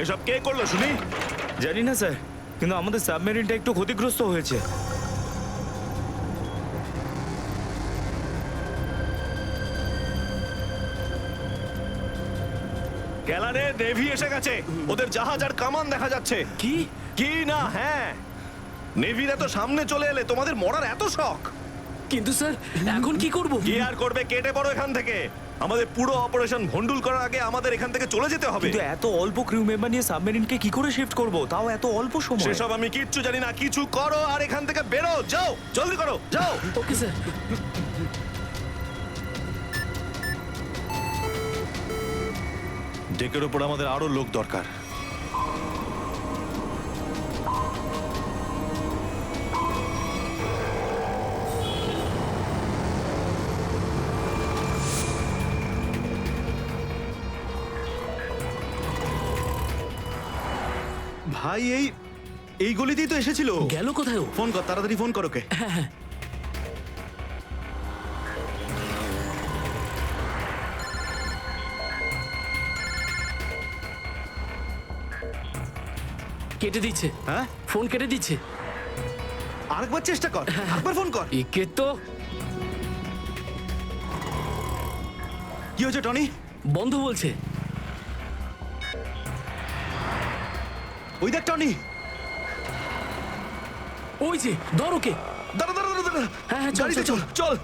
এসব কে করলো শুনি? জানি না স্যার, কিন্তু আমাদের সাবমেরিনটা একটু ক্ষতিগ্রস্ত হয়েছে। গ্যালারে নেভি এসে গেছে, ওদের জাহাজ আর কামান দেখা যাচ্ছে। কি? কি না? হ্যাঁ, নেভিরা তো সামনে চলে এলে তোমাদের মরার এত শখ। কিন্তু স্যার এখন কি করব? কি আর করবে, কেটে পড়ো এখান থেকে। আমাদের পুরো অপারেশন ভন্ডুল করার আগে আমাদের এখান থেকে চলে যেতে হবে। কিন্তু এত অল্প ক্রিউ মেম্বার নিয়ে সাবমেরিনকে কি করে শিফট করব, তাও এত অল্প সময়? সেসব আমি কিচ্ছু জানি না, কিছু করো আর এখান থেকে বেরো, যাও, জলদি করো, যাও। Okay sir. ডেকের উপর আমাদের আরো লোক দরকার। ভাই এই গলিতেই তো এসেছিল। গেল কোথায় ও? ফোন কর, তাড়াতাড়ি ফোন কর ওকে। কেটে দিচ্ছে। হ্যাঁ, ফোন কেটে দিচ্ছে। আরেকবার চেষ্টা কর, আরেকবার ফোন কর। একে তো কি হয়েছে টনি? বন্ধ বলছে। ওই দেখ টনি। ওই যে ধর ওকে। দাঁড়া দাঁড়া দাঁড়া দাঁড়া। হ্যাঁ, হ্যাঁ, চল, গাড়িতে চল, চল চল।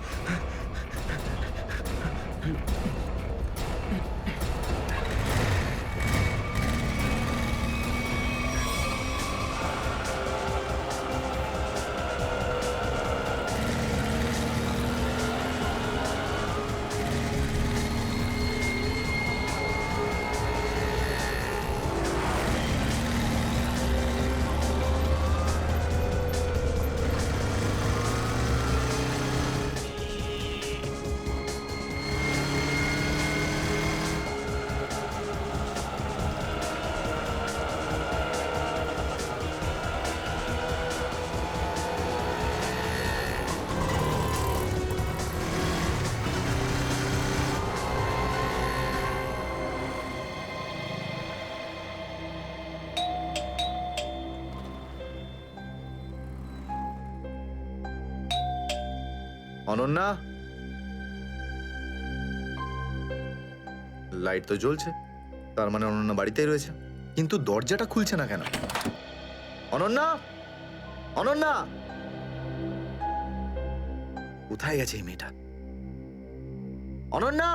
অনন্যা, লাইট তো জ্বলছে, তার মানে অনন্যা বাড়িতেই রয়েছে, কিন্তু দরজাটা খুলছে না কেন? অনন্যা, অনন্যা, কোথায় গেছে এই মেয়েটা? অনন্যা,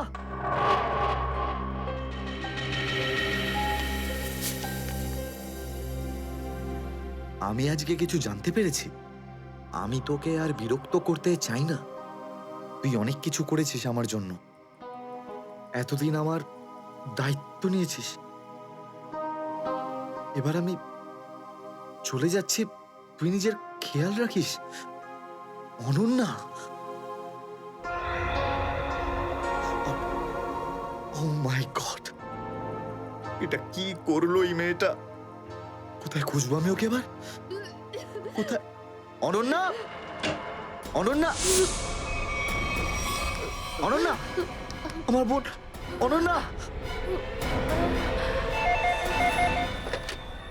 আমি আজকে কিছু জানতে পেরেছি। আমি তোকে আর বিরক্ত করতে চাই না। তুই অনেক কিছু করেছিস আমার জন্য, এতদিন আমার দায়িত্ব নিয়েছিস। এবার আমি চলে যাচ্ছি, তুই নিজের খেয়াল রাখিস। অনন্যা, ও মাই গড, এটা কি করলো এই মেয়েটা? কোথায় খুঁজবো আমি ওকে এবার? কোথায়? অনন্যা, অনন্যা, অনন্যা, আমার বোন অনন্যা।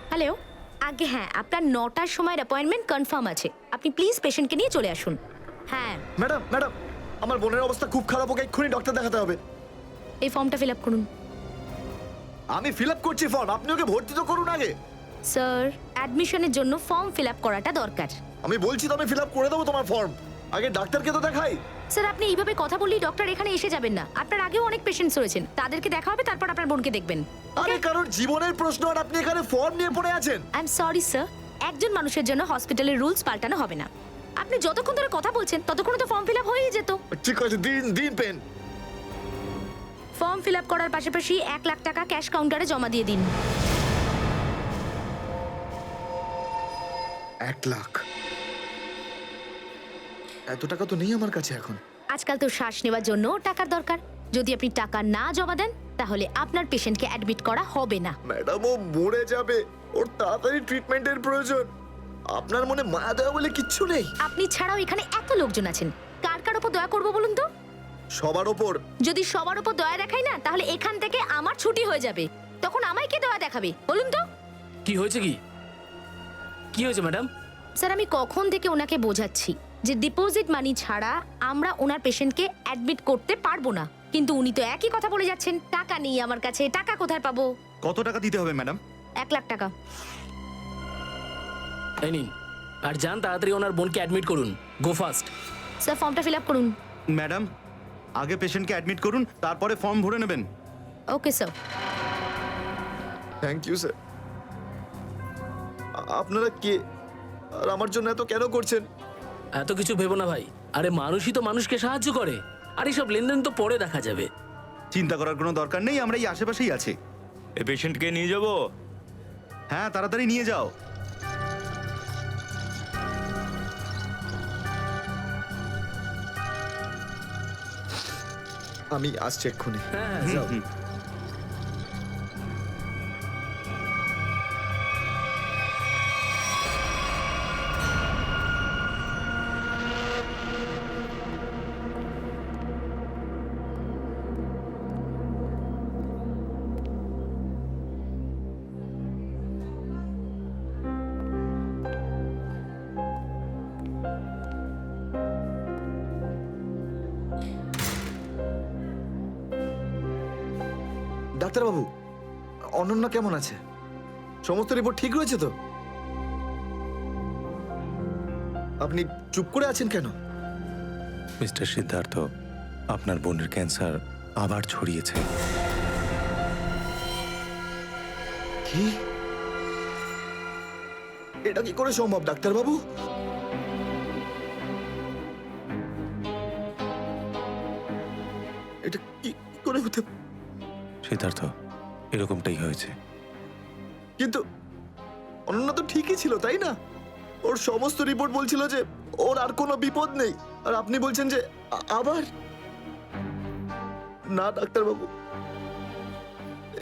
হ্যালো, আগে হ্যাঁ, আপনার 9টার সময় অ্যাপয়েন্টমেন্ট কনফার্ম আছে। আপনি প্লিজ পেশেন্টকে নিয়ে চলে আসুন। হ্যাঁ, ম্যাডাম ম্যাডাম, আমার বোনের অবস্থা খুব খারাপ, ওকে এক্ষুনি ডক্টর দেখাতে হবে। এই ফর্মটা ফিল আপ করুন। আমি ফিল আপ করছি ফর্ম, আপনি ওকে ভর্তি তো করুন আগে। স্যার, অ্যাডমিশনের জন্য ফর্ম ফিল আপ করাটা দরকার। আমি বলছি তো আমি ফিল আপ করে দেবো তোমার ফর্ম, আগে ডাক্তারকে তো দেখাই। স্যার, আপনি এইভাবে কথা বললেই ডক্টর এখানে এসে যাবেন না। আপনার আগেও অনেক পেশেন্টস রয়েছেন, তাদেরকে দেখা হবে, তারপর আপনার বোনকে দেখবেন। আরে কারণ জীবনের প্রশ্ন আর আপনি এখানে ফর্ম নিয়ে পড়ে আছেন। আই এম সরি স্যার, একজন মানুষের জন্য হসপিটালের রুলস পাল্টানো হবে না। আপনি যতক্ষণ ধরে কথা বলছেন ততক্ষণ তো ফর্ম ফিল আপ হয়েই যেত। ঠিক আছে, দিন দিন পেন। ফর্ম ফিল আপ করার পাশাপাশি 1 লাখ টাকা ক্যাশ কাউন্টারে জমা দিয়ে দিন। 1 লাখ? এত টাকা তো নেই আমার কাছে এখন। আজকাল তো শ্বাস নেওয়ার জন্য টাকার দরকার। যদি আপনি টাকা না জমা দেন তাহলে আপনার পেশেন্টকে অ্যাডমিট করা হবে না। ম্যাডাম, ও মরে যাবে, ওর তাড়াতাড়ি ট্রিটমেন্টের প্রয়োজন। আপনার মনে মায়া দয়া বলে কিচ্ছু নেই? আপনি ছাড়াও এখানে এত লোকজন আছেন, কার কার উপর দয়া করবো বলুন তো? সবার ওপর। যদি সবার উপর দয়া দেখাই না, তাহলে এখান থেকে আমার ছুটি হয়ে যাবে। তখন আমায় কে দেওয়া দেখাবে বলুন তো? কি হয়েছে কি? কি হয়েছে ম্যাডাম? স্যার, আমি কখন থেকে ওনাকে বোঝাচ্ছি যে ডিপোজিট মানি ছাড়া আমরা ওনার পেশেন্টকে অ্যাডমিট করতে পারবো না, কিন্তু উনি তো একই কথা বলে যাচ্ছেন, টাকা নেই আমার কাছে, টাকা কোথায় পাবো? কত টাকা দিতে হবে ম্যাডাম? 1 লাখ টাকা। এই নিন, আর যান তাড়াতাড়ি ওনার বোনকে অ্যাডমিট করুন। Go fast. স্যার, ফর্মটা ফিল আপ করুন। ম্যাডাম, আগে পেশেন্টকে অ্যাডমিট করুন, তারপরে ফর্ম ভরে নেবেন। Okay sir. Thank you sir. আপনারা কে আর আমার জন্য এত কেন করছেন? এত কিছু ভেবো না ভাই, আরে মানুষই তো মানুষকে সাহায্য করে, আর এইসব লেনদেন তো পরে দেখা যাবে। চিন্তা করার কোনো দরকার নেই, আমরা এই আশেপাশেই আছি। এই পেশেন্টকে নিয়ে যাব। হ্যাঁ, তাড়াতাড়ি নিয়ে যাও। আমি আসছি এক্ষুনি। হ্যাঁ যাও। ডাক্তারবাবু, অনন্যা কেমন আছে? সমস্ত রিপোর্ট ঠিক রয়েছে তো? আপনি চুপ করে আছেন কেন? মিস্টার সিদ্ধার্থ, আপনার বোনের ক্যান্সার আবার ছড়িয়েছে। কি? এটা কি করে সম্ভব ডাক্তারবাবু? এটা কি করে হতে? সিদ্ধার্থ, এরকমটাই হয়েছে। কিন্তু অনন্যা তো ঠিকই ছিল, তাই না? ওর সমস্ত রিপোর্ট বলছিল যে ওর আর কোনো বিপদ নেই, আর আপনি বলছেন যে আবার? না ডাক্তারবাবু,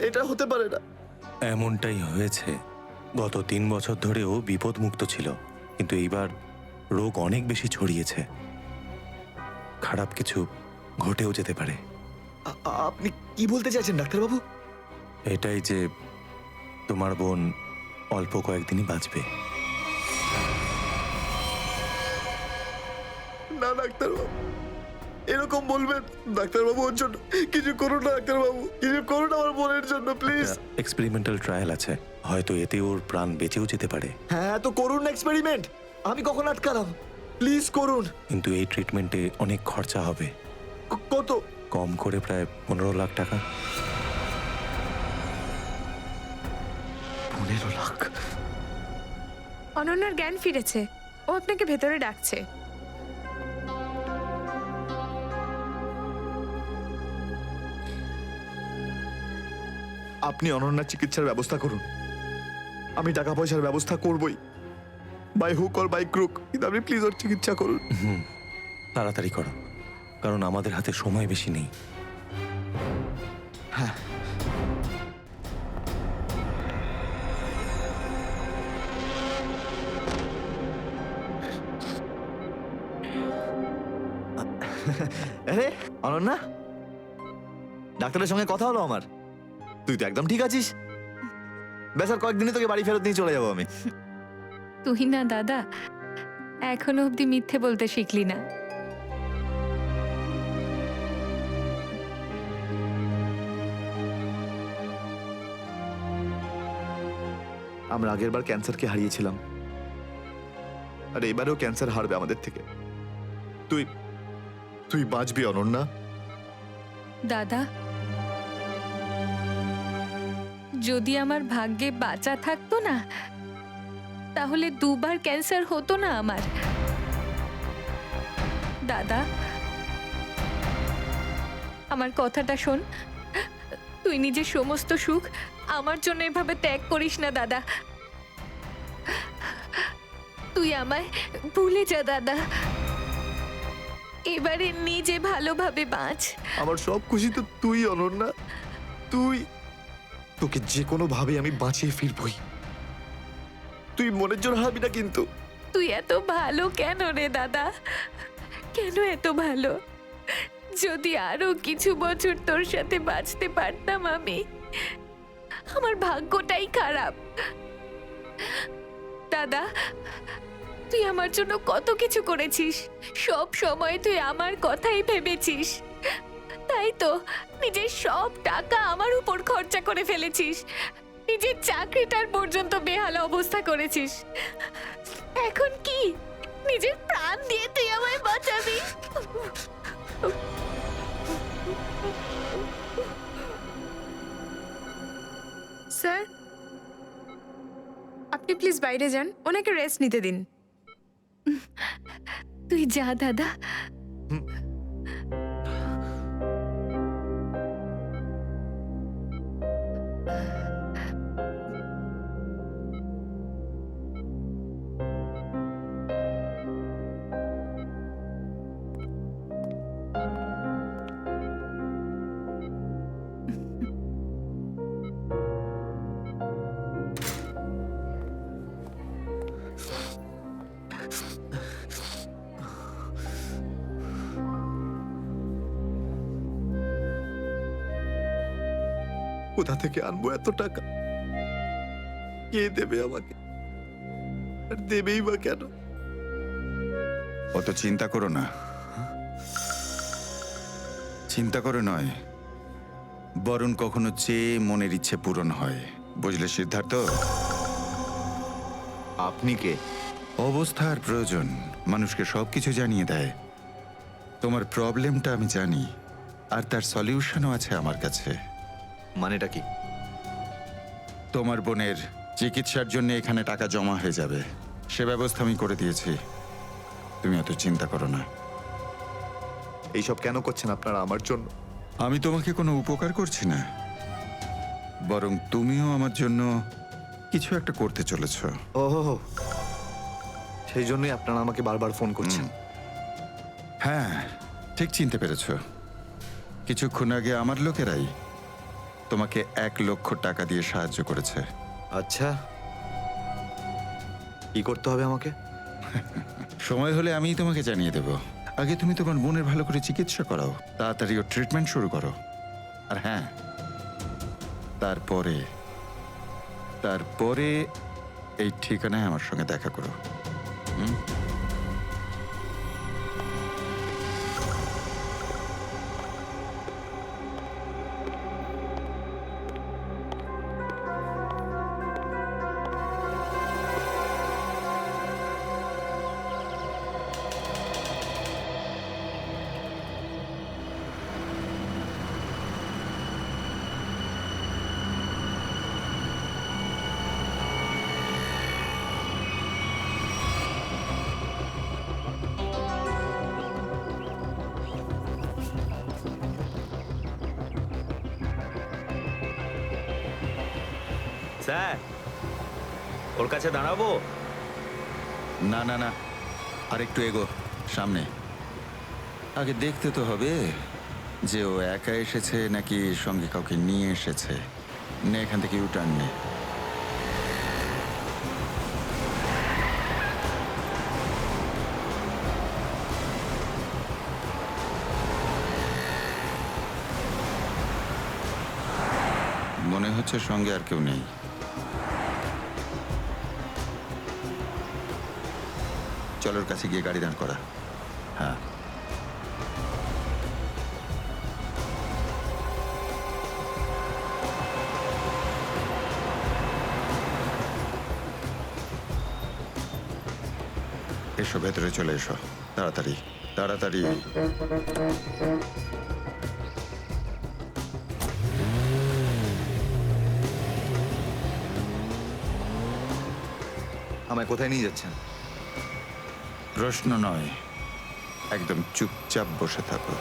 এটা হতে পারে না। এমনটাই হয়েছে। গত 3 বছর ধরেও বিপদমুক্ত ছিল, কিন্তু এইবার রোগ অনেক বেশি ছড়িয়েছে। খারাপ কিছু ঘটেও যেতে পারে। আপনি কি বলতে চাইছেন ডাক্তারবাবু? এটাই যে তোমার বোন অল্প কয়েকদিনই বাঁচবে। না ডাক্তারবাবু, এরকম বলবেন? ডাক্তারবাবু, ওর জন্য কিছু করুন না ডাক্তারবাবু, কিছু করুন আমার বোনের জন্য প্লিজ। এক্সপেরিমেন্টাল ট্রায়াল আছে, হয়তো এতে ওর প্রাণ বেঁচেও যেতে পারে। হ্যাঁ, তো করুন না এক্সপেরিমেন্ট। আমি কখন আটকালাম? প্লিজ করুন। কিন্তু এই ট্রিটমেন্টে অনেক খরচা হবে। কত? কম করে প্রায় 15 লাখ টাকা। 15 লাখ? অনন্যার জ্ঞান ফিরেছে, ও আপনাকে ভেতরে ডাকছে। আপনি অনন্যার চিকিৎসার ব্যবস্থা করুন। আমি টাকা পয়সার ব্যবস্থা করবই, by hook or by crook, কিন্তু আপনি প্লিজ ওর চিকিৎসা করুন। তাড়াতাড়ি করো, কারণ আমাদের হাতে সময় বেশি নেই। হ্যাঁ। আরে অনন্যা, ডাক্তারের সঙ্গে কথা হলো আমার। তুই তো একদম ঠিক আছিস। ব্যাস আর কয়েকদিনই তোকে বাড়ি ফেরত নিয়ে চলে যাবো আমি। তুই না দাদা, এখনো অব্দি মিথ্যে বলতে শিখলি না। আমরা আগেরবার ক্যান্সারকে হারিয়েছিলাম, আর এবারেও ক্যান্সার হারবে আমাদের থেকে। তুই তুই বাঁচবি অনন্যা। দাদা, যদি আমার ভাগ্যে বাঁচা থাকতো না, তাহলে 2 বার ক্যান্সার হতো না আমার। দাদা, আমার কথাটা শোন। তুই নিজের সমস্ত সুখ আমার জন্য এভাবে ত্যাগ করিস না দাদা। তুই আমায় ভুলে যা দাদা। এবারে নিজে ভালোভাবে বাঁচ। আমার সব খুশি তো তুই অনন্যা। তুই, তোকে যে কোনো ভাবে আমি বাঁচিয়ে ফিরবই। তুই মনের জোর হারাবি না কিন্তু। তুই এত ভালো কেন রে দাদা? কেন এত ভালো? যদি আরো কিছু বছর তোর সাথে বাঁচতে পারতাম আমি, আমার ভাগ্যটাই খারাপ। দাদা, তুই আমার জন্য কত কিছু করেছিস, সব সময় তুই আমার কথাই ভেবেছিস, তাই তো নিজের সব টাকা আমার উপর খরচা করে ফেলেছিস, নিজের চাকরিটার পর্যন্ত বেহাল অবস্থা করেছিস। এখন কি নিজের প্রাণ দিয়ে তুই আমায় বাঁচাবি? স্যার, আপনি প্লিজ বাইরে যান, ওনাকে রেস্ট নিতে দিন। তুই যা দাদা। কোথা থেকে আনবো এত টাকা? কে দেবে আমাকে? আর দেবেই বা কেন? অত চিন্তা করো না। চিন্তা করে নয়, বরং কখনো চেয়ে মনের ইচ্ছে পূরণ হয়। বুঝলে সিদ্ধার্থ? আপনি কে? অবস্থার প্রয়োজন মানুষকে সবকিছু জানিয়ে দেয়। তোমার প্রবলেমটা আমি জানি, আর তার সলিউশনও আছে আমার কাছে। মানেটা কি? তোমার বোনের চিকিৎসার জন্য এখানে টাকা জমা হয়ে যাবে, সে ব্যবস্থা আমি করে দিয়েছি। তুমি অত চিন্তা করো না। এইসব কেন করছেন আপনারা আমার জন্য? আমি তোমাকে কোনো উপকার করছি না, বরং তুমিও আমার জন্য কিছু একটা করতে চলেছ। ওহো, সেই জন্যই আপনারা আমাকে বারবার ফোন করছেন। হ্যাঁ, ঠিক চিনতে পেরেছ। কিছুক্ষণ আগে আমার লোকেরাই তোমাকে 1 লক্ষ টাকা দিয়ে সাহায্য করেছে। আচ্ছা, কি করতে হবে আমাকে? সময় হলে আমিই তোমাকে জানিয়ে দেব। আগে তুমি তোমার বোনের ভালো করে চিকিৎসা করাও, তাড়াতাড়ি ওর ট্রিটমেন্ট শুরু করো। আর হ্যাঁ, তারপরে তারপরে এই ঠিকানায় আমার সঙ্গে দেখা করো। স্যার, ওর কাছে দাঁড়াবো? না না না, আর একটু এগো সামনে। আগে দেখতে তো হবে যে ও একা এসেছে নাকি সঙ্গে কাউকে নিয়ে এসেছে। নে, এখান থেকে ইউটার্ন নে। মনে হচ্ছে সঙ্গে আর কেউ নেই। চলো ওর কাছে গিয়ে গাড়ি দাঁড় করা। হ্যাঁ, এসো, ভেতরে চলে এসো, তাড়াতাড়ি তাড়াতাড়ি। আমায় কোথায় নিয়ে যাচ্ছেন? প্রশ্ন নয়, একদম চুপচাপ বসে থাকো।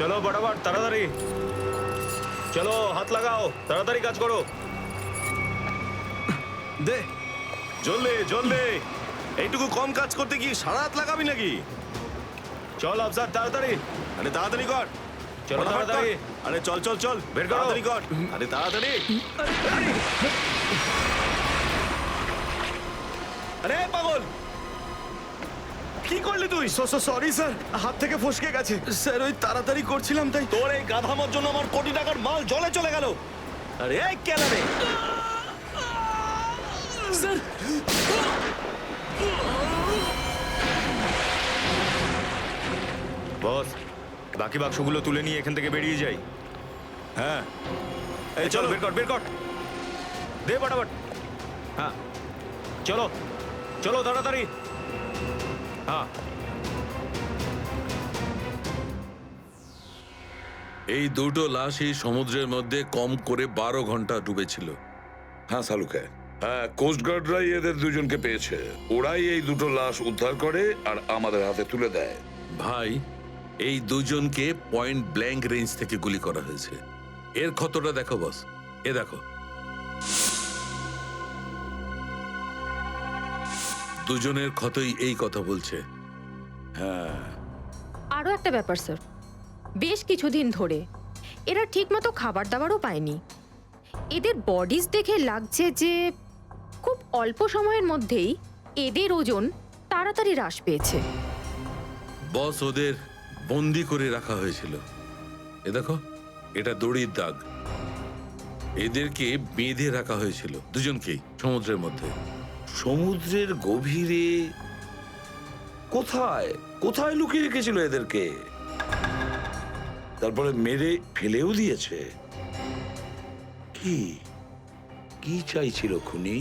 চলো বরাবর তাড়াতাড়ি চলো, হাত লাগাও, তাড়াতাড়ি কাজ করো। দে জলদি জলদি, এইটুকু কম কাজ করতে কি সারা রাত লাগাবি নাকি? চল আফসার তাড়াতাড়ি, আরে তাড়াতাড়ি কর, চলো ফটাফট কর। তাড়াতাড়ি। আরে চল চল চল, বের করো। তাড়াতাড়ি কর, আরে তাড়াতাড়ি। আরে পাগল, কি করলি তুই? সরি স্যার, হাত থেকে ফসকে গেছে। স্যার ওই তাড়াতাড়ি করছিলাম তাই। তোর এই গাধামোর জন্য আমার কোটি টাকার মাল জলে চলে গেল। আরে এই কেন রে? স্যার বস, বাকি বাক্সগুলো তুলে নিয়ে এখান থেকে বেরিয়ে যাই। হ্যাঁ এই চলো, বের কর বের কর, দে ফটাফট। হ্যাঁ চলো চলো তাড়াতাড়ি। হ্যাঁ এই দুটো লাশই সমুদ্রের মধ্যে কম করে 12 ঘন্টা ডুবেছিল। হ্যাঁ সালুকে, হ্যাঁ কোস্টগার্ডরাই এদের দুজনকে পেয়েছে। ওরাই এই দুটো লাশ উদ্ধার করে আর আমাদের হাতে তুলে দেয়। ভাই, এই দুজনকে পয়েন্ট ব্ল্যাঙ্ক রেঞ্জ থেকে গুলি করা হয়েছে। এর ক্ষতটা দেখো বস, এ দেখো। দুজনের ক্ষতই এই কথা বলছে। হ্যাঁ, আরও একটা ব্যাপার স্যার, বেশ কিছুদিন ধরে এরা ঠিকমতো খাবার দাবারও পায়নি। এদের বডিজ দেখে লাগছে যে খুব অল্প সময়ের মধ্যেই এদের ওজন তাড়াতাড়ি হ্রাস পেয়েছে। বস, ওদের বন্দি করে রাখা হয়েছিল। এ দেখো, এটা দড়ির দাগ। এদেরকে বেঁধে রাখা হয়েছিল দুজনকেই সমুদ্রের মধ্যে। সমুদ্রের গভীরে কোথায় কোথায় লুকিয়ে রেখেছিল এদেরকে? তারপরে মেরে ফেলেও দিয়েছে। কি কি চাইছিল খুনি?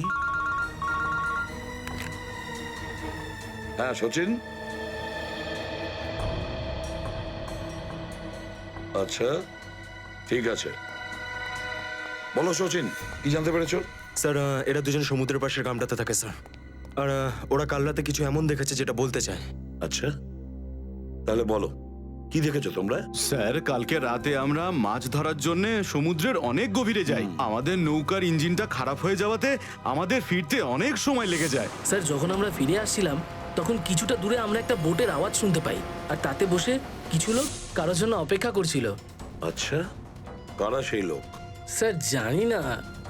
হ্যাঁ সচিন, আচ্ছা ঠিক আছে, বলো সচিন, কি জানতে পেরেছো? স্যার, এরা দুজন সমুদ্রের পাশের গ্রামটাতে থাকে স্যার। আর ওরা কাল রাতে কিছু এমন দেখেছে যেটা বলতে চায়। আচ্ছা, তাহলে বলো, কি দেখেছো তোমরা? স্যার কালকে রাতে আমরা মাছ ধরার জন্য সমুদ্রের অনেক গভীরে যাই। আমাদের নৌকার ইঞ্জিনটা খারাপ হয়ে যাওয়াতে আমাদের ফিরতে অনেক সময় লেগে যায়। স্যার, যখন আমরা ফিরে আসছিলাম তখন কিছুটা দূরে আমরা একটা বোটের আওয়াজ শুনতে পাই, আর তাতে বসে কিছু লোক কারোর জন্য অপেক্ষা করছিল। আচ্ছা, কারা সেই লোক? স্যার জানি না,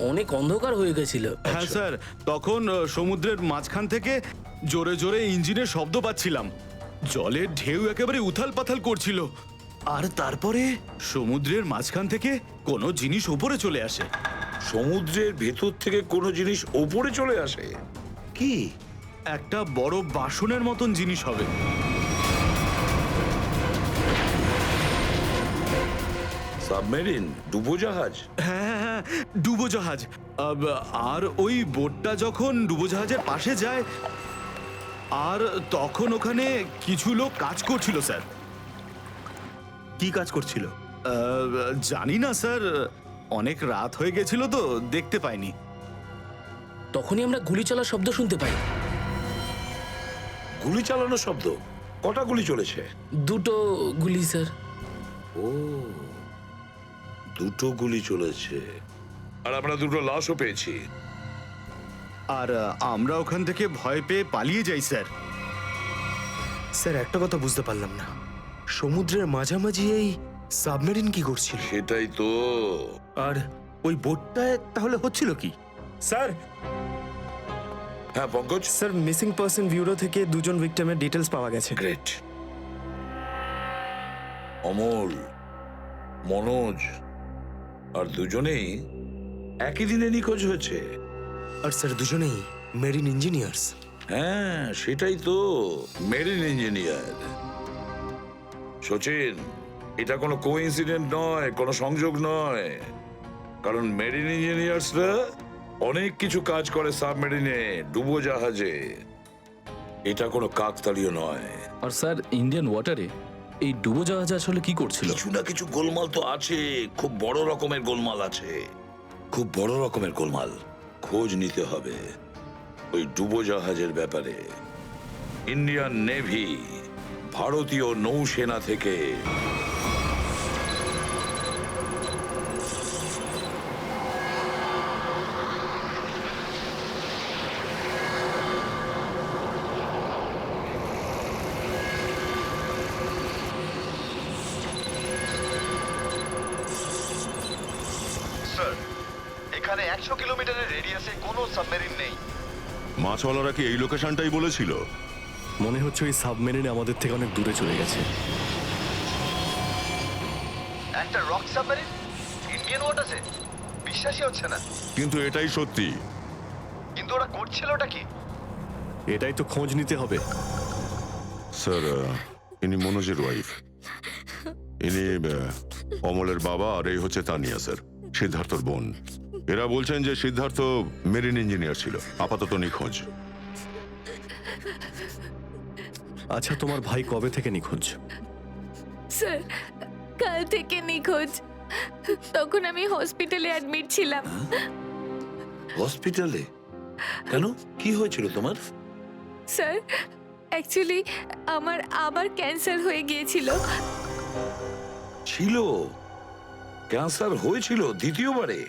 অনেক অন্ধকার হয়ে গেছিল। হ্যাঁ স্যার, তখন সমুদ্রের মাঝখান থেকে জোরে জোরে ইঞ্জিনের শব্দ পাচ্ছিলাম। জলের ঢেউ একেবারে উথাল পাথাল করছিল। আর তারপরে সমুদ্রের মাঝখান থেকে কোনো জিনিস উপরে চলে আসে। সমুদ্রের ভেতর থেকে কোনো জিনিস ওপরে চলে আসে? কি? একটা বড় বাসনের মতন জিনিস হবে। সাবমেরিন, ডুবোজাহাজ? হ্যাঁ হ্যাঁ, ডুবোজাহাজ। আর ওই বোটটা যখন ডুবোজাহাজের পাশে যায়, আর তখন ওখানে কিছু লোক কাজ করছিল স্যার। কি কাজ করছিল? জানি না স্যার, অনেক রাত হয়ে গেছিল তো দেখতে পাইনি। তখনই আমরা গুলি চলার শব্দ শুনতে পাই। গুলি চালানোর শব্দ? কটা গুলি চলেছে? দুটো গুলি স্যার। ও, দুটো গুলি চলেছে। আর আমরা দুটো লাশও পেয়েছি। আর আমরা ওখান থেকে ভয় পেয়ে পালিয়ে যাই স্যার। স্যার, একটা কথা বুঝতে পারলাম না, সমুদ্রের মাঝামাঝি এই সাবমেরিন কি করছিল? সেটাই তো। আর ওই বোটটায় তাহলে হচ্ছিল কি? স্যার, হ্যাঁ Pankaj? Sir missing person bureau থেকে দুজন ভিক্টিমের ডিটেলস পাওয়া গেছে। গ্রেট। অমল, মনোজ আর দুজনেই একই দিনে নিখোঁজ হয়েছে। আর স্যার দুজনেই মেরিন ইঞ্জিনিয়ার্স। হ্যাঁ সেটাই তো, মেরিন ইঞ্জিনিয়ার। সচিন, এটা কোনো কোইন্সিডেন্ট নয়, কোনো সংযোগ নয়। কারণ মেরিন ইঞ্জিনিয়ার্সরা অনেক কিছু কাজ করে সাবমেরিনে, ডুবোজাহাজে। এটা কোনো কাকতালীয় নয়। আর স্যার, ইন্ডিয়ান ওয়াটারে এই ডুবোজাহাজ আসলে কি করছিল? কিছু না কিছু গোলমাল তো আছে, খুব বড় রকমের গোলমাল আছে, খুব বড় রকমের গোলমাল। খোঁজ নিতে হবে ওই ডুবোজাহাজের ব্যাপারে। ইন্ডিয়ান নেভি, ভারতীয় নৌসেনা থেকে সাবমেরিন নেই। মাছওয়ালারা কি এই লোকেশনটাই বলেছিল? মনে হচ্ছে ওই সাবমেরিন আমাদের থেকে অনেক দূরে চলে গেছে। একটা রক সাবমেরিন ইন্ডিয়ান ওয়াটারে, বিশ্বাসই হচ্ছে না। কিন্তু এটাই সত্যি। কিন্তু ওরা করছিলটা কি? এটাই তো খোঁজ নিতে হবে। স্যার, ইনি মনোজের ওয়াইফ। ইনি অমলের বাবা, আর এই হচ্ছে তানিয়া স্যার, সিদ্ধার্থর বোন। এরা বলছেন যে সিদ্ধার্থ মেরিন ইঞ্জিনিয়ার ছিল, আপাতত নিখোঁজ। আচ্ছা, তোমার ভাই কবে থেকে নিখোঁজ? স্যার, কাল থেকে নিখোঁজ। তখন আমি হসপিটালে অ্যাডমিট ছিলাম। হসপিটালে? কেন, কি হয়েছিল তোমার? স্যার, অ্যাকচুয়ালি আমার আবার ক্যান্সার হয়ে গিয়েছিল। ছিল? ক্যান্সার হয়েছিল দ্বিতীয়বারে?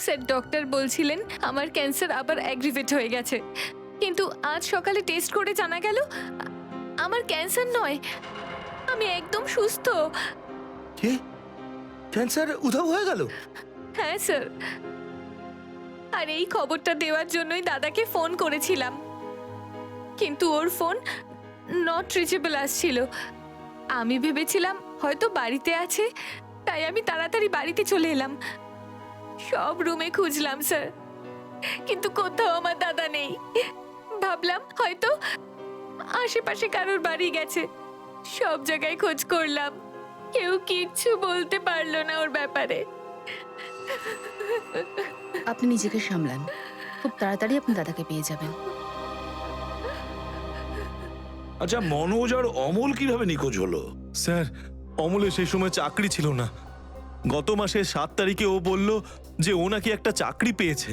স্যার, ডক্টর বলছিলেন আমার ক্যান্সার আবার অ্যাগ্রিভেট হয়ে গেছে, কিন্তু আজ সকালে টেস্ট করে জানা গেল আমার ক্যান্সার নয়, আমি একদম সুস্থ। কি, ক্যান্সার উধাও হয়ে গেল? হ্যাঁ স্যার, আর এই খবরটা দেওয়ার জন্যই দাদাকে ফোন করেছিলাম, কিন্তু ওর ফোন নট রিচেবল আসছিল। আমি ভেবেছিলাম হয়তো বাড়িতে আছে, তাই আমি তাড়াতাড়ি বাড়িতে চলে এলাম। সব রুমে খুঁজলাম স্যার, কিন্তু কোথাও আমার দাদা নেই। ভাবলাম হয়তো আশেপাশে কারোর বাড়ি গেছে। সব জায়গায় খোঁজ করলাম, কেউ কিচ্ছু বলতে পারলো না ওর ব্যাপারে। আপনি নিজেকে সামলান, খুব তাড়াতাড়ি আপনি দাদাকে পেয়ে যাবেন। আচ্ছা, মনোজ আর অমল কিভাবে নিখোঁজ হলো? স্যার, অমলের সেই সময় চাকরি ছিল না। গত মাসের 7 তারিখে ও বলল যে ও নাকি একটা চাকরি পেয়েছে,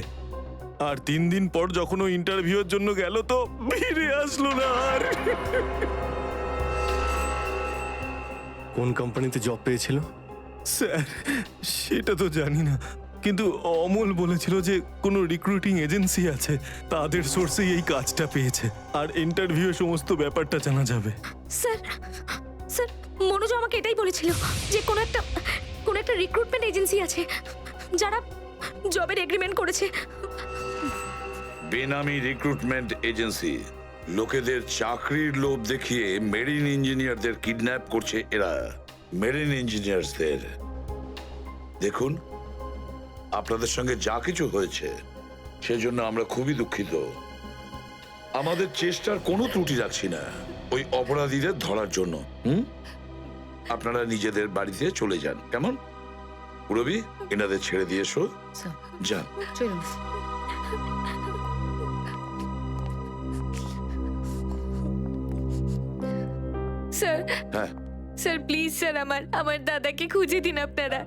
আর 3 দিন পর যখন ও ইন্টারভিউর জন্য গেল তো ফিরে আসলো না আর। কোন কোম্পানিতে জব পেয়েছিল? স্যার, সেটা তো জানি না, কিন্তু অমল বলেছিল যে কোনো রিক্রুটিং এজেন্সি আছে, তাদের সোর্সেই এই কাজটা পেয়েছে, আর ইন্টারভিউ সমস্ত ব্যাপারটা জানা যাবে। স্যার, স্যার, মনোজ আমাকে এটাই বলেছিল যে কোনো একটা রিক্রুটমেন্ট এজেন্সি আছে যারা জবের এগ্রিমেন্ট করেছে। বেনামি রিক্রুটমেন্ট এজেন্সি, লোকেদের চাকরির লোভ দেখিয়ে মেরিন ইঞ্জিনিয়ারদের কিডন্যাপ করছে এরা। মেরিন ইঞ্জিনিয়ারদের দেখুন, আপনাদের সঙ্গে যা কিছু হয়েছে সেজন্য আমরা খুবই দুঃখিত। আমাদের চেষ্টার কোনো ত্রুটি রাখছি না ওই অপরাধীদের ধরার জন্য। আপনারা নিজেদের বাড়িতে চলে যান, কেমন? পুরবি, এনাদের ছেড়ে দিয়ে এসো, যান। চলুন। স্যার, হ্যাঁ, স্যার প্লিজ স্যার, আমার দাদাকে খুঁজে দিন আপনারা।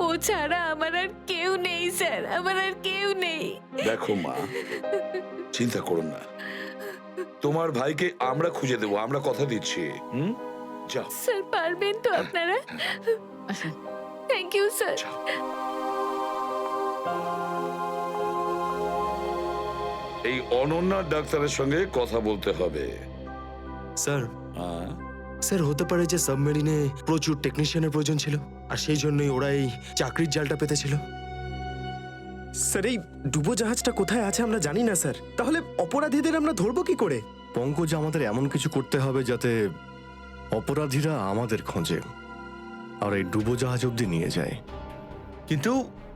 ও ছাড়া আমার আর কেউ নেই স্যার, আমার আর কেউ নেই। দেখো মা, চিন্তা করুন না, তোমার ভাইকে আমরা খুঁজে দেবো, আমরা কথা দিচ্ছি। যাও স্যার, পারবেন তো আপনারা? আসুন। Thank you sir. এই অনন্যার ডাক্তারের সঙ্গে কথা বলতে হবে। স্যার, হ্যাঁ, স্যার হতে পারে যে সাবমেরিনে প্রচুর টেকনিশিয়ানের প্রয়োজন ছিল, আর সেই জন্যই ওরা এই চাকরির জালটা পেতেছিল। স্যার, এই ডুবো জাহাজটা কোথায় আছে আমরা জানি না স্যার, তাহলে অপরাধীদের আমরা ধরবো কি করে? পঙ্কজ, আমাদের এমন কিছু করতে হবে যাতে অপরাধীরা আমাদের খোঁজে আর এই ডুবোজাহাজ অব্দি নিয়ে যায়। কিন্তু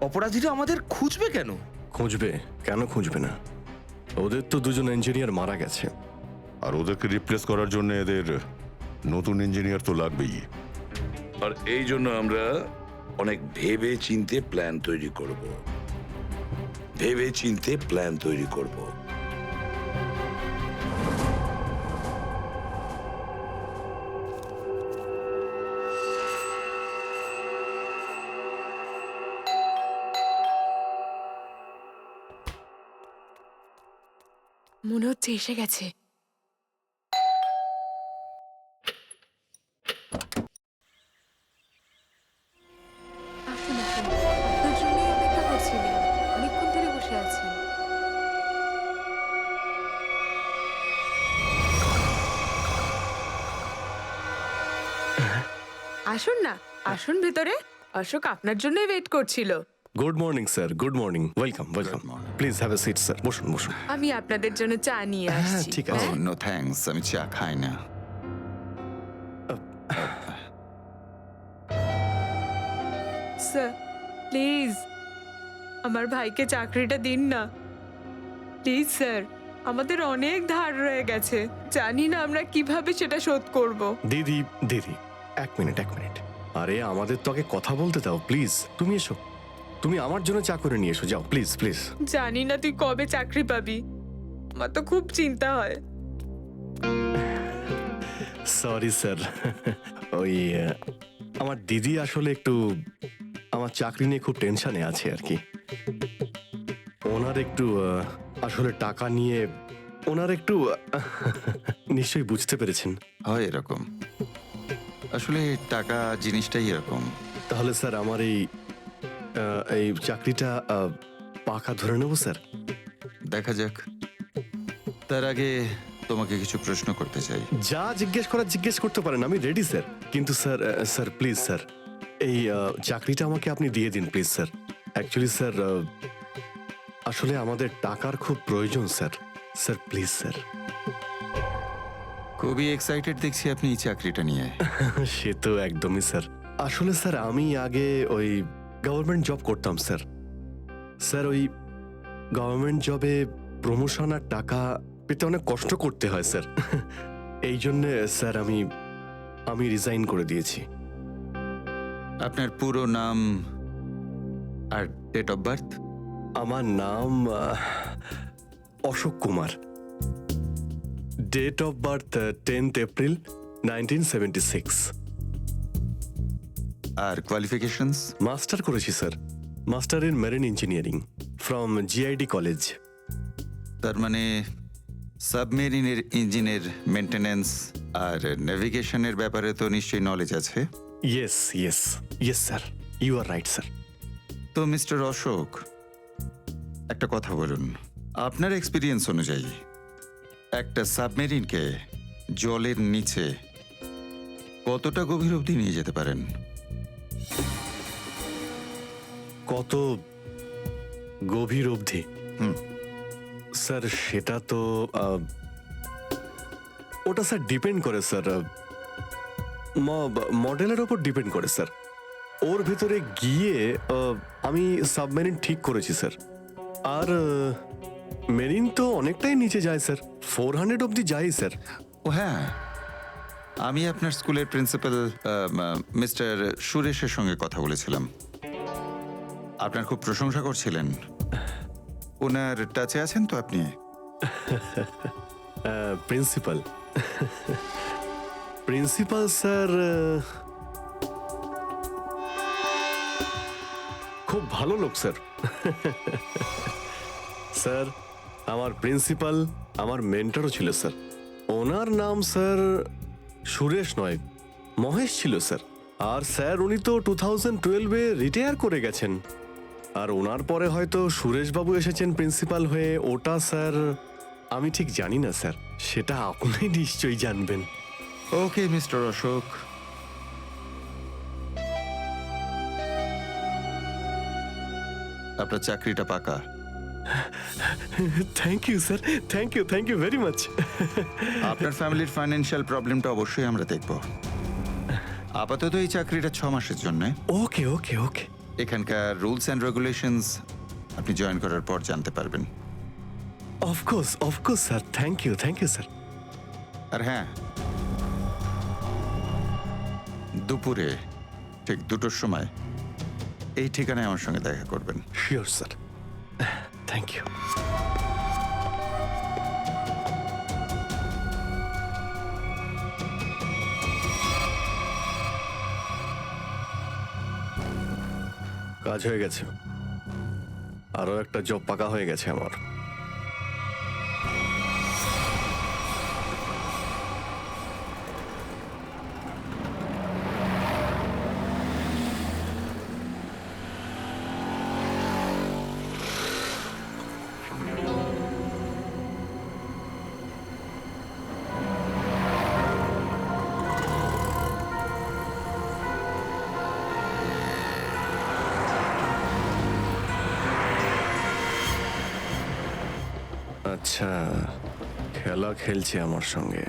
অপরাধীরা আমাদের খুঁজবে কেন? খুঁজবে কেন? খুঁজবে না? ওদের তো 2জন ইঞ্জিনিয়ার মারা গেছে, আর ওদেরকে রিপ্লেস করার জন্য এদের নতুন ইঞ্জিনিয়ার তো লাগবেই। আর এই জন্য আমরা অনেক ভেবে চিন্তে প্ল্যান তৈরি করব। ভেবে চিন্তে প্ল্যান তৈরি করব। মনে হচ্ছে এসে গেছে। আসুন আসুন, আপনার জন্যই অপেক্ষা করছিলাম, অনেকক্ষণ ধরে বসে আছেন। আসুন না, আসুন ভেতরে। অশোক আপনার জন্যই ওয়েট করছিল। Good morning sir, good morning, welcome welcome. Please have a seat sir, বসুন বসুন। আমি আপনাদের জন্য চা নিয়ে হ্যাঁ আসছি। ঠিক আছে। নো থ্যাঙ্কস, আমি চা খাই না। স্যার প্লিজ আমার ভাইকে চাকরিটা দিন না, প্লিজ স্যার। আমাদের অনেক ধার রয়ে গেছে, জানি না আমরা কিভাবে সেটা শোধ করব। দিদি দিদি, এক মিনিট এক মিনিট। আরে আমাদের তো আগে কথা বলতে দাও প্লিজ। তুমি এসো, তুমি আমার জন্য চা করে নিয়ে এসো, যাও প্লিজ প্লিজ। জানি না তুই কবে চাকরি পাবি, আমার তো খুব চিন্তা হয়। সরি স্যার, ওই আমার দিদি আসলে একটু আমার চাকরি নিয়ে খুব টেনশনে আছে আর কি। ওনার একটু আসলে টাকা নিয়ে ওনার একটু নিশ্চয়ই বুঝতে পেরেছেন। হয় এরকম, আসলে টাকা জিনিসটাই এরকম। তাহলে স্যার আমার এই চাকরিটা পাকা ধরে নেবো স্যার? দেখা যাক, তার আগে তোমাকে কিছু প্রশ্ন করতে চাই। যা জিজ্ঞেস করার জিজ্ঞেস করতে পারেন, আমি রেডি স্যার। কিন্তু স্যার স্যার প্লিজ স্যার, এই চাকরিটা আমাকে আপনি দিয়ে দিন প্লিজ স্যার। অ্যাকচুয়ালি স্যার আসলে আমাদের টাকার খুব প্রয়োজন স্যার। Sir please sir. খুবই এক্সাইটেড দেখছি আপনি এই চাকরিটা নিয়ে। সে তো একদমই স্যার। আসলে স্যার আমি আগে ওই গভর্নমেন্ট জব করতাম স্যার। স্যার ওই গভর্নমেন্ট জবে প্রমোশন আর টাকা পেতে অনেক কষ্ট করতে হয় স্যার। এই জন্যে স্যার আমি রিজাইন করে দিয়েছি। আপনার পুরো নাম আর ডেট অফ বার্থ? আমার নাম Ashok Kumar. Date of birth 10th April 1976। আর কোয়ালিফিকেশনস? মাস্টার করেছি sir, master in marine engineering from GID college. তার মানে সাবমেরিনের ইঞ্জিনের মেনটেন্যান্স আর নেভিগেশনের ব্যাপারে তো নিশ্চয়ই নলেজ আছে। Yes yes yes sir, you are right sir. তো মিস্টার অশোক, একটা কথা বলুন, আপনার এক্সপিরিয়েন্স অনুযায়ী একটা সাবমেরিনকে জলের নিচে কতটা গভীর অবধি নিয়ে যেতে পারেন? কত গভীর অবধি? স্যার সেটা তো ওটা স্যার ডিপেন্ড করে স্যার, মডেলের ওপর ডিপেন্ড করে স্যার। ওর ভেতরে গিয়ে আমি সাবমেরিন ঠিক করেছি স্যার। আর মেরিন তো অনেকটাই নিচে যায় স্যার, 400 অবধি যায় স্যার। ও হ্যাঁ, আমি আপনার স্কুলের প্রিন্সিপাল মিস্টার সুরেশের সঙ্গে কথা বলেছিলাম, আপনার খুব প্রশংসা করছিলেন। ওনার টাচে আছেন তো আপনি? প্রিন্সিপাল প্রিন্সিপাল স্যার খুব ভালো লোক স্যার। স্যার আমার প্রিন্সিপাল আমার মেন্টরও ছিল স্যার। ওনার নাম স্যার সুরেশ নয়, মহেশ ছিল স্যার। আর স্যার উনি তো 2012-এ রিটায়ার করে গেছেন। আর ওনার পরে হয়তো সুরেশবাবু এসেছেন প্রিন্সিপাল হয়ে, ওটা স্যার আমি ঠিক জানি না স্যার, সেটা আপনি নিশ্চয়ই জানবেন। ওকে মিস্টার অশোক, আপনার চাকরিটা পাকা। Thank you sir, thank you very much. আপনার ফ্যামিলির ফাইন্যান্সিয়াল প্রবলেমটা অবশ্যই আমরা দেখব। আপাতত এই চাকরিটা 6 মাসের জন্য। ওকে ওকে ওকে। এখানকার রুলস অ্যান্ড রেগুলেশনস আপনি জয়েন করার পর জানতে পারবেন। Of course sir, thank you sir. আর হ্যাঁ, দুপুরে ঠিক 2টোর সময় এই ঠিকানায় আমার সঙ্গে দেখা করবেন। Sure sir, thank you. কাজ হয়ে গেছে, আরো একটা জব পাকা হয়ে গেছে আমার। আচ্ছা, খেলা খেলছে আমার সঙ্গে।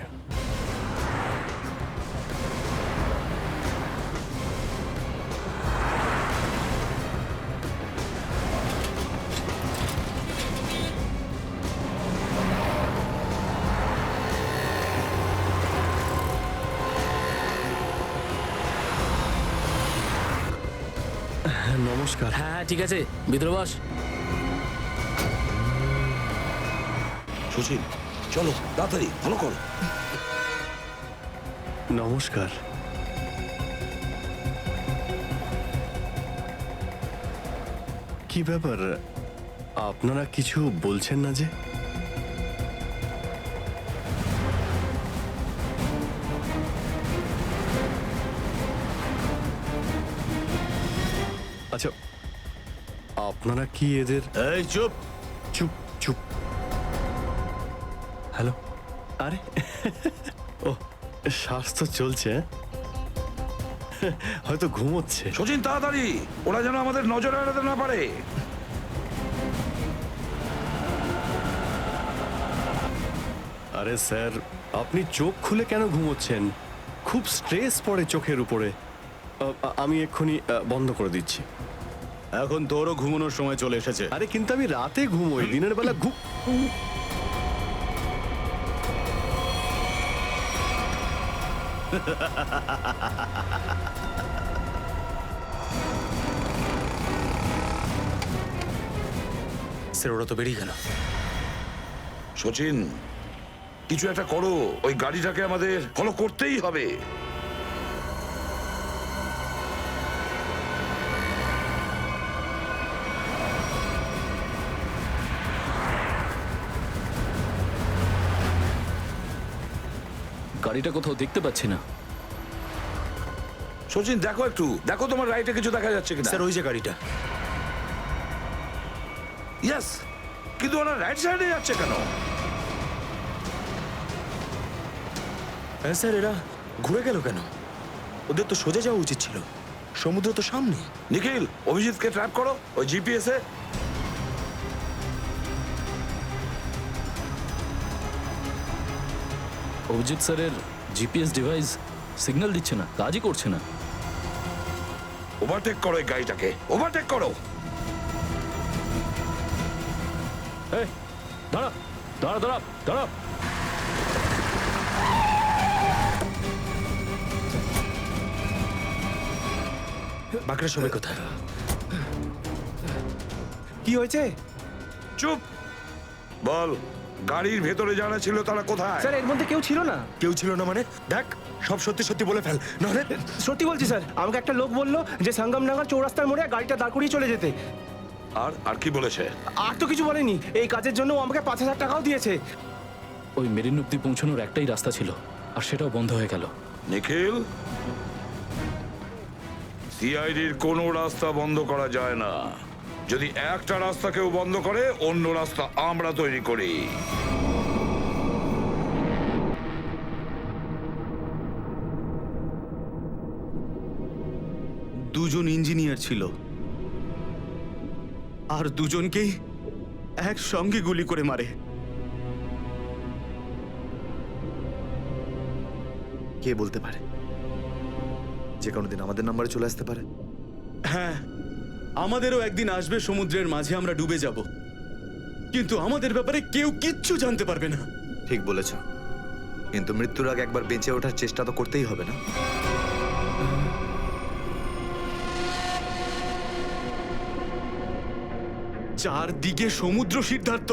নমস্কার। হ্যাঁ ঠিক আছে, ভিতরে বস। সুশীল চলো তাড়াতাড়ি ভালো করো। নমস্কার। কি ব্যাপার, আপনারা কিছু বলছেন না যে? আচ্ছা, আপনারা কি এদের... এই চুপ চুপ চুপ। হ্যালো, আরে ও শ্বাস তো চলছে, হয়তো ঘুমোচ্ছে। সচিন তাড়াতাড়ি, ওরা যেন আমাদের নজরে এড়াতে না পারে। আরে স্যার, আপনি চোখ খুলে কেন ঘুমোচ্ছেন? খুব স্ট্রেস পড়ে চোখের উপরে। আমি এক্ষুনি বন্ধ করে দিচ্ছি। এখন তোরও ঘুমানোর সময় চলে এসেছে। আরে কিন্তু আমি রাতে ঘুমোই, দিনের বেলা স্যার ওরা তো বেরিয়ে গেল। সচিন কিছু একটা করো, ওই গাড়িটাকে আমাদের ফলো করতেই হবে। গাড়িটা কোথাও দেখতে পাচ্ছি না। সচিন দেখো একটু, দেখো তোমার রাইটে কিছু দেখা যাচ্ছে কিনা। স্যার ওই যে গাড়িটা। ইয়েস, কিন্তু ওরা রাইট সাইডে যাচ্ছে কেন? হ্যাঁ স্যার, এরা ঘুরে গেল কেন? ওদের তো সোজা যাওয়া উচিত ছিল, সমুদ্র তো সামনে। নিখিল, অভিজিৎকে ট্র্যাপ করো ওই জিপিএস এ। অভিজিৎ স্যারের জিপিএস ডিভাইস সিগন্যাল দিচ্ছে না, কাজই করছে না। ওভারটেক করো এই গাড়িটাকে, ওভারটেক করো। এই দাঁড়া দাঁড়া দাঁড়া দাঁড়া। বাঁকড়া সবাই কোথায়? কি হয়েছে? চুপ বল, গাড়ির ভেতরে যারা ছিল তারা কোথায়? স্যার এর মধ্যে কেউ ছিল না। কেউ ছিল না মানে? দেখ, সব সত্যি সত্যি বলে ফেল, নাহলে... সত্যি বলছি স্যার, আমাকে একটা লোক বললো যে সঙ্গমনগর চৌরাস্তার মোড়ে গাড়িটা দাঁড় করিয়ে চলে যেতে। আর আর কি বলেছে? আর তো কিছু বলেনি, এই কাজের জন্য ও আমাকে 5,000 টাকাও দিয়েছে। ওই মেরিন অব্দি পৌঁছানোর একটাই রাস্তা ছিল, আর সেটাও বন্ধ হয়ে গেল। নিখিল, সিআইডির কোনো রাস্তা বন্ধ করা যায় না। যদি একটা রাস্তা কেউ বন্ধ করে, অন্য রাস্তা আমরা তৈরি করি। দুজন ইঞ্জিনিয়ার ছিল, আর দুজনকেই একসঙ্গে গুলি করে মারে। কে বলতে পারে? যে কোনো দিন আমাদের নাম্বারে চলে আসতে পারে। হ্যাঁ, আমাদেরও একদিন আসবে সমুদ্রের মাঝে আমরা ডুবে যাব, কিন্তু আমাদের ব্যাপারে কেউ কিচ্ছু জানতে পারবে না। ঠিক বলেছ, কিন্তু মৃত্যুর আগে একবার বেঁচে ওঠার চেষ্টা তো করতেই হবে না? চারদিকে সমুদ্র, সিদ্ধার্থ,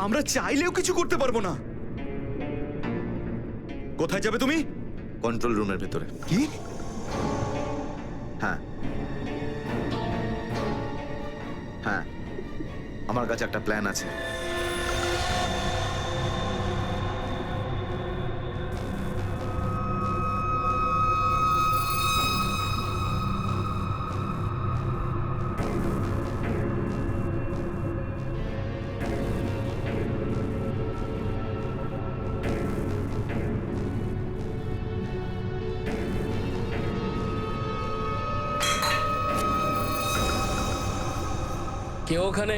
আমরা চাইলেও কিছু করতে পারবো না। কোথায় যাবে তুমি? কন্ট্রোল রুমের ভেতরে। কি? হ্যাঁ হ্যাঁ, আমার কাছে একটা প্ল্যান আছে। কেউ ওখানে?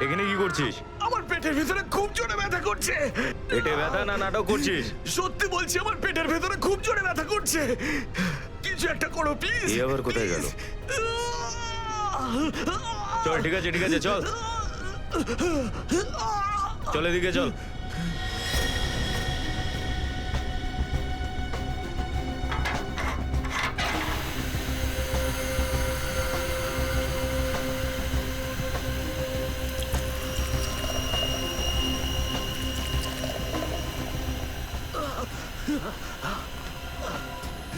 এখানে কি করছিস? আমার পেটের ভিতরে খুব জোরে ব্যথা করছে। পেটে ব্যথা না নাটক করছিস? সত্যি বলছি, আমার পেটের ভেতরে খুব জোরে ব্যথা করছে। কিছু একটা করো প্লিজ। এই আবার কোথায় গেল? চল ঠিক আছে চল চল এদিকে চল।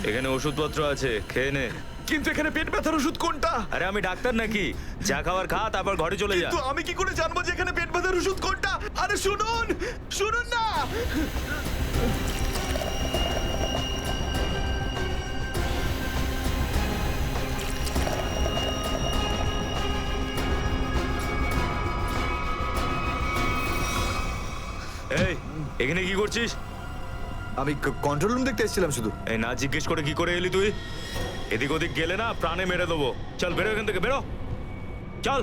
এখানে ওষুধপত্র আছে, খেয়ে নে। কিন্তু এখানে পেট ব্যথার ওষুধ কোনটা? আরে আমি ডাক্তার নাকি? যা খাবার খা, তারপর ঘরে চলে যা। কিন্তু আমি কি করে জানবো যে এখানে পেট ব্যথার ওষুধ কোনটা? আরে শুনুন, শুনুন না। এই এখানে কি করছিস? আমি কন্ট্রোল রুম দেখতে এসেছিলাম শুধু। এই না জিজ্ঞেস করে কি করে এলি তুই? এদিক ওদিক গেলে না প্রাণে মেরে দেবো। চল বেরো এখান থেকে, বেরো চল।